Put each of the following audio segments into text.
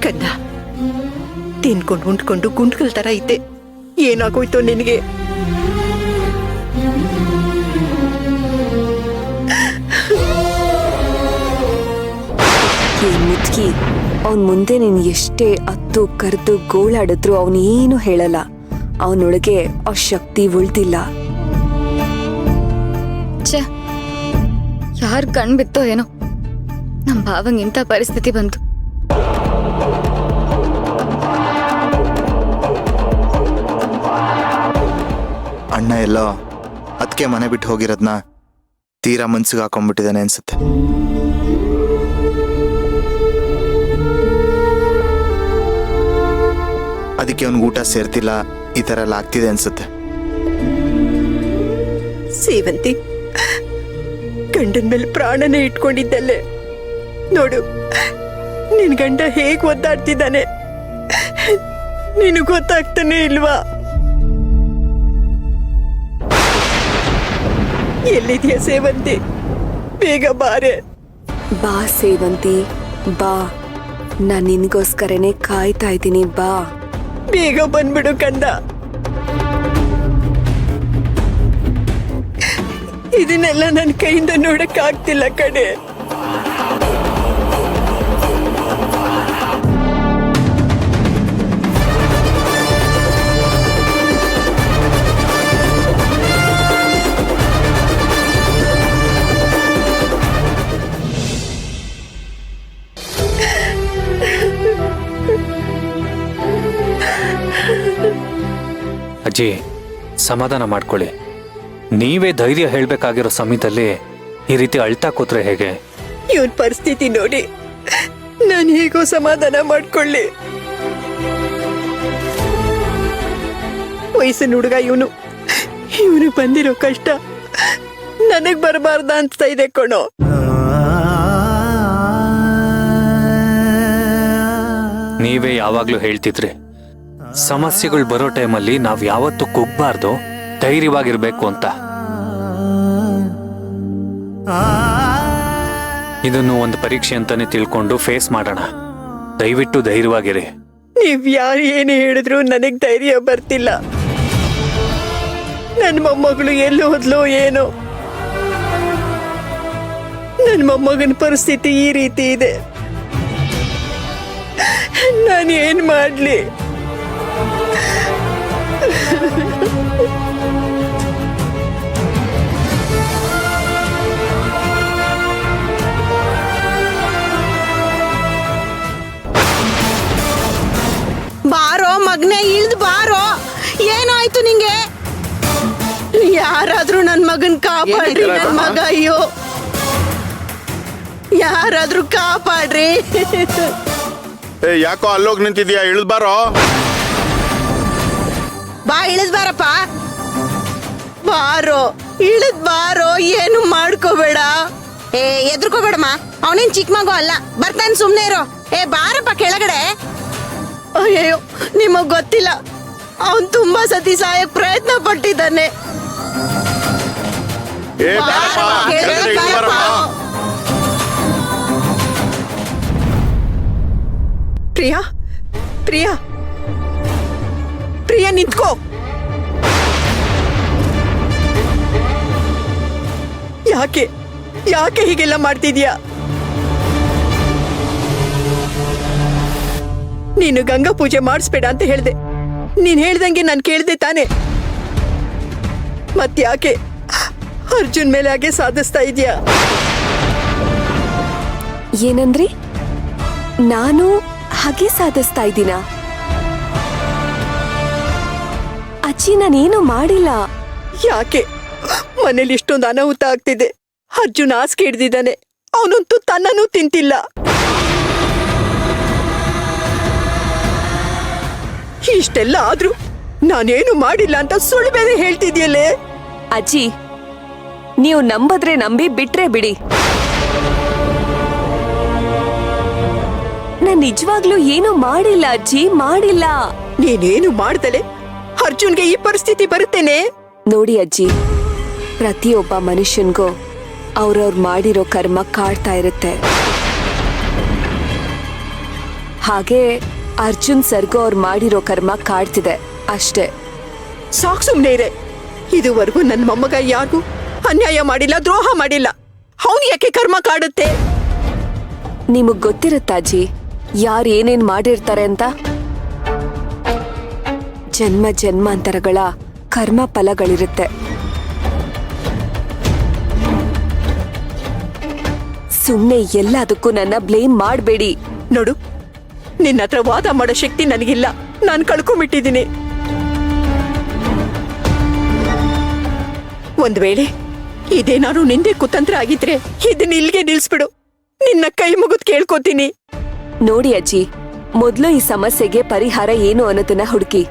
ಕನ್ನ ತಿನ್ಕೊಂಡು ಉಂಡ್ಕೊಂಡು ಗುಂಡ್ಕಲ್ ತರ ಐತೆ. ಏನಾಗೋಯ್ತು ನಿನಗೆ? ಮುದ್ಕಿ, ಅವನ್ ಮುಂದೆ ನೀನ್ ಎಷ್ಟೇ ಅತ್ತು ಕರೆದು ಗೋಳಾಡಿದ್ರು ಅವನೇನು ಹೇಳಲ್ಲ. ಅವನೊಳಗೆ ಆ ಶಕ್ತಿ ಉಳ್ದಿಲ್ಲ. ಛೆ, ಯಾರ್ ಕಣ್ ಬಿತ್ತೋ ಏನೋ ನಮ್ ಭಾವಂಗ್ ಇಂಥ ಪರಿಸ್ಥಿತಿ ಬಂತು. ಅಣ್ಣ ಎಲ್ಲೋ ಅದಕ್ಕೆ ಮನೆ ಬಿಟ್ಟು ಹೋಗಿರೋದ್ನ ತೀರಾ ಮನ್ಸಿಗೆ ಹಾಕೊಂಡ್ಬಿಟ್ಟಿದ್ದಾನೆ ಅನ್ಸುತ್ತೆ. ಅದಕ್ಕೆ ಅವ್ನಿಗೆ ಊಟ ಸೇರ್ತಿಲ್ಲ, ಈ ತರ ಎಲ್ಲ ಆಗ್ತಿದೆ ಅನ್ಸುತ್ತೆ. ಸೇವಂತಿ ಗಂಡನ ಮೇಲೆ ಪ್ರಾಣನೇ ಇಟ್ಕೊಂಡಿದ್ದಲ್ಲೇ ನೋಡು ನಿನ್ ಗಂಡ ಹೇಗ್ ಒದ್ದಾಡ್ತಿದ್ದಾನೆ. ನಿನಗೆ ಗೊತ್ತಾಗ್ತಾನೆ ಇಲ್ವಾ? ಎಲ್ಲಿದ್ಯಾ ಸೇವಂತಿ? ಬೇಗ ಬಾರೆ. ಬಾ ಸೇವಂತಿ ಬಾ, ನಾನ್ ನಿನ್ಗೋಸ್ಕರನೇ ಕಾಯ್ತಾ ಇದ್ದೀನಿ. ಬಾ ಬೇಗ ಬಂದ್ಬಿಡು ಕಂದ. ಇದನ್ನೆಲ್ಲ ನನ್ನ ಕೈಯಿಂದ ನೋಡಕ್ ಆಗ್ತಿಲ್ಲ ಕಡೆ. ಅಜ್ಜಿ, ಸಮಾಧಾನ ಮಾಡ್ಕೊಳ್ಳಿ. ನೀವೇ ಧೈರ್ಯ ಹೇಳ್ಬೇಕಾಗಿರೋ ಸಮಯದಲ್ಲಿ ಈ ರೀತಿ ಅಳ್ತಾ ಕೂತ್ರೆ ಹೇಗೆ? ಇವನ್ ಪರಿಸ್ಥಿತಿ ನೋಡಿ ನಾನು ಹೇಗೋ ಸಮಾಧಾನ ಮಾಡ್ಕೊಳ್ಳಿ. ವಯಸ್ಸಿನ ಹುಡುಗ ಇವನು ಬಂದಿರೋ ಕಷ್ಟ ನನಗ್ ಬರಬಾರ್ದ ಅಂತ ಇದೆ ಕಣೋ. ನೀವೇ ಯಾವಾಗ್ಲೂ ಹೇಳ್ತಿದ್ರಿ, ಸಮಸ್ಯೆಗಳು ಬರೋ ಟೈಮಲ್ಲಿ ನಾವ್ ಯಾವತ್ತೂ ಕುಗ್ಬಾರ್ದು, ಧೈರ್ಯವಾಗಿರ್ಬೇಕು ಅಂತ. ಇದನ್ನು ಒಂದು ಪರೀಕ್ಷೆ ಅಂತಾನೆ ತಿಳ್ಕೊಂಡು ಫೇಸ್ ಮಾಡೋಣ. ದಯವಿಟ್ಟು ಧೈರ್ಯವಾಗಿರಿ. ನೀವ್ ಯಾರು ಏನೇ ಹೇಳಿದ್ರು ನನಗ್ ಧೈರ್ಯ ಬರ್ತಿಲ್ಲ. ನನ್ ಮೊಮ್ಮಗಳು ಎಲ್ಲಿ ಹೋದ್ಲೋ ಏನೋ. ನನ್ ಮೊಮ್ಮಗನ ಪರಿಸ್ಥಿತಿ ಈ ರೀತಿ ಇದೆ. ನಾನು ಏನ್ ಮಾಡ್ಲಿ? ಬಾರೋ ಮಗ್ನೆ, ಇಳ್ದು ಬಾರೋ. ಏನಾಯ್ತು ನಿಂಗೆ? ಯಾರಾದ್ರೂ ನನ್ ಮಗನ್ ಕಾಪಾಡ್ರಿ. ನನ್ ಮಗ ಅಯ್ಯೋ, ಯಾರಾದ್ರೂ ಕಾಪಾಡ್ರಿ. ಯಾಕೋ ಅಲ್ಲೋಗ್ ನಿಂತಿದ್ಯಾ? ಇಳ್ದ್ ಬಾರೋ. ಬಾ, ಇಳಿದ್ ಬಾರಪ್ಪ. ಬಾರೋ, ಇಳಿದ್ ಬಾರೋ. ಏನು ಮಾಡ್ಕೋಬೇಡ. ಎದ್ರುಕೋಬೇಡಮ್ಮ, ಅವನೇನ್ ಚಿಕ್ಕ ಮಗು ಅಲ್ಲ. ಬರ್ತಾನೆ, ಸುಮ್ನೆ ಇರೋ. ಬಾರಪ್ಪ ಕೆಳಗಡೆ. ಅಯ್ಯೋ, ನಿಮಗ್ ಗೊತ್ತಿಲ್ಲ, ಅವನ್ ತುಂಬಾ ಸತಿ ಸಾಯಕ್ ಪ್ರಯತ್ನ ಪಟ್ಟಿದ್ದಾನೆ. ಪ್ರಿಯಾ, ಪ್ರಿಯಾ, ಪ್ರಿಯಾ ನಿಂತ್ಕೋ. ಯಾಕೆ ಯಾಕೆ ಹೀಗೆಲ್ಲ ಮಾಡ್ತಿದ್ಯಾ? ನೀನು ಗಂಗಾ ಪೂಜೆ ಮಾಡಿಸ್ಬೇಡ ಅಂತ ಹೇಳ್ದೆ. ನೀನ್ ಹೇಳ್ದಂಗೆ ನಾನು ಕೇಳ್ದೆ ತಾನೆ. ಮತ್ತ್ಯಾಕೆ ಅರ್ಜುನ್ ಮೇಲೆ ಹಾಗೆ ಸಾಧಿಸ್ತಾ ಇದೀಯಾ? ಏನಂದ್ರಿ? ನಾನು ಹಾಗೆ ಸಾಧಿಸ್ತಾ ಇದ್ದೀನ? ಅಜ್ಜಿ, ನಾನೇನು ಮಾಡಿಲ್ಲ. ಯಾಕೆ ಮನೇಲಿ ಇಷ್ಟೊಂದು ಅನಾಹುತ ಆಗ್ತಿದೆ. ಅರ್ಜುನ್ ಹಾಸಿಗೆ ಹಿಡ್ದಿದ್ದಾನೆ, ಅವನಂತೂ ತನ್ನೂ ತಿಂತಿಲ್ಲ. ಇಷ್ಟೆಲ್ಲ ಆದ್ರೂ ನಾನೇನು ಮಾಡಿಲ್ಲ ಅಂತ ಸುಳ್ಳು ಬೇರೆ ಹೇಳ್ತಿದ್ಯಲ್ಲೇ. ಅಜ್ಜಿ, ನೀವು ನಂಬದ್ರೆ ನಂಬಿ, ಬಿಟ್ರೆ ಬಿಡಿ. ನಾನ್ ನಿಜವಾಗ್ಲೂ ಏನು ಮಾಡಿಲ್ಲ ಅಜ್ಜಿ, ಮಾಡಿಲ್ಲ. ನೀನೇನು ಮಾಡ್ದಲೆ ಅರ್ಜುನ್ಗೆ ಈ ಪರಿಸ್ಥಿತಿ ಬರುತ್ತೇನೆ. ನೋಡಿ ಅಜ್ಜಿ, ಪ್ರತಿಯೊಬ್ಬ ಮನುಷ್ಯನ್ಗೂ ಅವ್ರವ್ರು ಮಾಡಿರೋ ಕರ್ಮ ಕಾಡ್ತಾ ಇರುತ್ತೆ. ಹಾಗೆ ಅರ್ಜುನ್ ಸರ್ಗೂ ಅವ್ರು ಮಾಡಿರೋ ಕರ್ಮ ಕಾಡ್ತಿದೆ ಅಷ್ಟೇ. ಸಾಕ್ ಸುಮ್ನೆ ಇರೆ. ಇದುವರೆಗೂ ನನ್ನ ಮೊಮ್ಮಗ ಯಾರಿಗೂ ಅನ್ಯಾಯ ಮಾಡಿಲ್ಲ, ದ್ರೋಹ ಮಾಡಿಲ್ಲ. ಅವನು ಯಾಕೆ ಕರ್ಮ ಕಾಡುತ್ತೆ? ನಿಮಗ್ ಗೊತ್ತಿರುತ್ತಾಜಿ ಯಾರು ಏನೇನ್ ಮಾಡಿರ್ತಾರೆ ಅಂತ? ಜನ್ಮ ಜನ್ಮಾಂತರಗಳ ಕರ್ಮ ಫಲಗಳಿರುತ್ತೆ. ಸುಮ್ನೆ ಎಲ್ಲದಕ್ಕೂ ನನ್ನ ಬ್ಲೇಮ್ ಮಾಡಬೇಡಿ. ನೋಡು, ನಿನ್ನ ಹತ್ರ ವಾದ ಮಾಡೋ ಶಕ್ತಿ ನನಗಿಲ್ಲ. ನಾನು ಕಳ್ಕೊಂಡ್ಬಿಟ್ಟಿದ್ದೀನಿ. ಒಂದ್ ವೇಳೆ ಇದೇನಾದ್ರು ನಿಂದೆ ಕುತಂತ್ರ ಆಗಿದ್ರೆ ಇದನ್ನ ಇಲ್ಲಿಗೆ ನಿಲ್ಸ್ಬಿಡು. ನಿನ್ನ ಕೈ ಮುಗಿದ್ ಕೇಳ್ಕೊತೀನಿ. ನೋಡಿ ಅಜ್ಜಿ, ಮೊದ್ಲು ಈ ಸಮಸ್ಯೆಗೆ ಪರಿಹಾರ ಏನು ಅನ್ನೋದನ್ನ ಹುಡುಕಿ.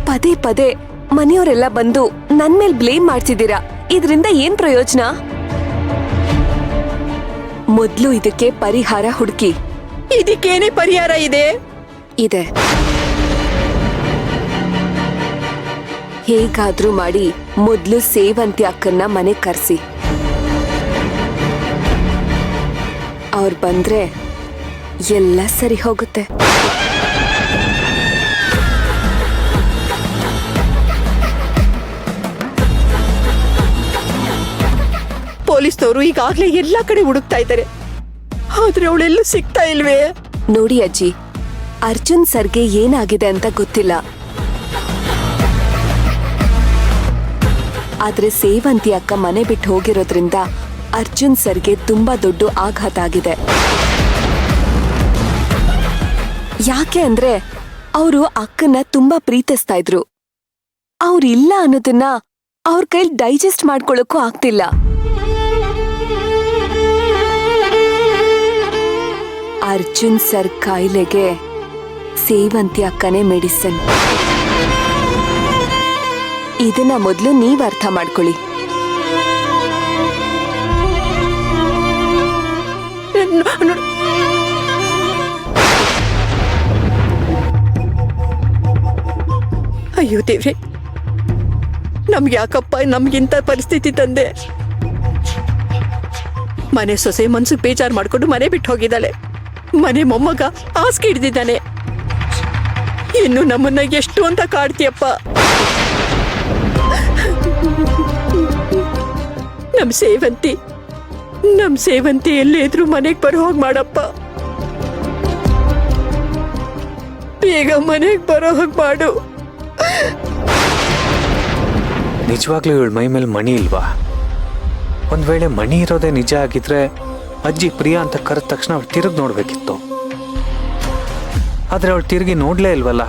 ಪದೇ ಪದೇ ಮನೆಯವರೆಲ್ಲ ಬಂದು ನನ್ ಮೇಲ್ ಬ್ಲೇಮ್ ಮಾಡ್ತಿದ್ದೀರಾ. ಇದರಿಂದ ಏನ್ ಪ್ರಯೋಜನ? ಮೊದ್ಲು ಇದಕ್ಕೆ ಪರಿಹಾರ ಹುಡುಕಿ. ಇದಕ್ಕೇನೆ ಪರಿಹಾರ ಇದೆ? ಇದೆ. ಹೇಗಾದ್ರೂ ಮಾಡಿ ಮೊದ್ಲು ಸೇವಂತಿ ಅಕ್ಕನ್ನ ಮನೆ ಕರ್ಸಿ. ಅವ್ರು ಬಂದ್ರೆ ಎಲ್ಲ ಸರಿ ಹೋಗುತ್ತೆ. ಪೊಲೀಸ್ನವರು ಈಗಾಗ್ಲೇ ಎಲ್ಲಾ ಕಡೆ ಹುಡುಕ್ತಾ ಇದ್ದಾರೆ, ಆದ್ರೆ ಅವಳೆಲ್ಲೂ ಸಿಗ್ತಾ ಇಲ್ವೇ? ನೋಡಿ ಅಜ್ಜಿ, ಅರ್ಜುನ್ ಸರ್ಗೆ ಏನಾಗಿದೆ ಅಂತ ಗೊತ್ತಿಲ್ಲ. ಆದ್ರೆ ಸೇವಂತಿ ಅಕ್ಕ ಮನೆ ಬಿಟ್ಟು ಹೋಗಿರೋದ್ರಿಂದ ಅರ್ಜುನ್ ಸರ್ಗೆ ತುಂಬಾ ದೊಡ್ಡ ಆಘಾತ ಆಗಿದೆ. ಯಾಕೆ ಅಂದ್ರೆ ಅವರು ಅಕ್ಕನ್ನ ತುಂಬಾ ಪ್ರೀತಿಸ್ತಾ ಇದ್ರು. ಅವ್ರಿಲ್ಲ ಅನ್ನೋದನ್ನ ಅವ್ರ ಕೈಲಿ ಡೈಜೆಸ್ಟ್ ಮಾಡ್ಕೊಳ್ಳೋಕ್ಕೂ ಆಗ್ತಿಲ್ಲ. ಅರ್ಜುನ್ ಸರ್ ಕಾಯಿಲೆಗೆ ಸೇವಂತಿ ಅಕ್ಕನೇ ಮೆಡಿಸಿನ್. ಇದನ್ನ ಮೊದಲು ನೀವ್ ಅರ್ಥ ಮಾಡ್ಕೊಳ್ಳಿ. ಅಯ್ಯೋ ದೇವ್ರೆ, ನಮ್ಗೆ ಯಾಕಪ್ಪ ನಮ್ಗಿಂತ ಪರಿಸ್ಥಿತಿ ತಂದೆ? ಮನೆ ಸೊಸೆ ಮನ್ಸಿಗೆ ಬೇಜಾರು ಮಾಡ್ಕೊಂಡು ಮನೆ ಬಿಟ್ಟು ಹೋಗಿದ್ದಾಳೆ. ಮನೆ ಮೊಮ್ಮಗ ಹಾಸಿಗೆ ಹಿಡ್ದಿದ್ದಾನೆ. ಇನ್ನು ನಮ್ಮನ್ನ ಎಷ್ಟು ಅಂತ ಕಾಡ್ತೀಯಪ್ಪ. ನಮ್ ಸೇವಂತಿ ಎಲ್ಲೇ ಇದ್ರು ಮನೆಗ್ ಬರೋ ಹೋಗ್ ಮಾಡಪ್ಪ. ಬೇಗ ಮನೆಗ್ ಬರೋ ಹೋಗ್ ಮಾಡು. ನಿಜವಾಗ್ಲೂ ಇವಳ ಮೈ ಮೇಲೆ ಮಣಿ ಇಲ್ವಾ? ಒಂದ್ ವೇಳೆ ಮಣಿ ಇರೋದೇ ನಿಜ ಆಗಿದ್ರೆ ಅಜ್ಜಿ ಪ್ರಿಯಾ ಅಂತ ಕರೆದ ತಕ್ಷಣ ಅವಳು ತಿರುಗಿ ನೋಡ್ಬೇಕಿತ್ತು. ಆದ್ರೆ ಅವಳು ತಿರುಗಿ ನೋಡ್ಲೇ ಇಲ್ವಲ್ಲ.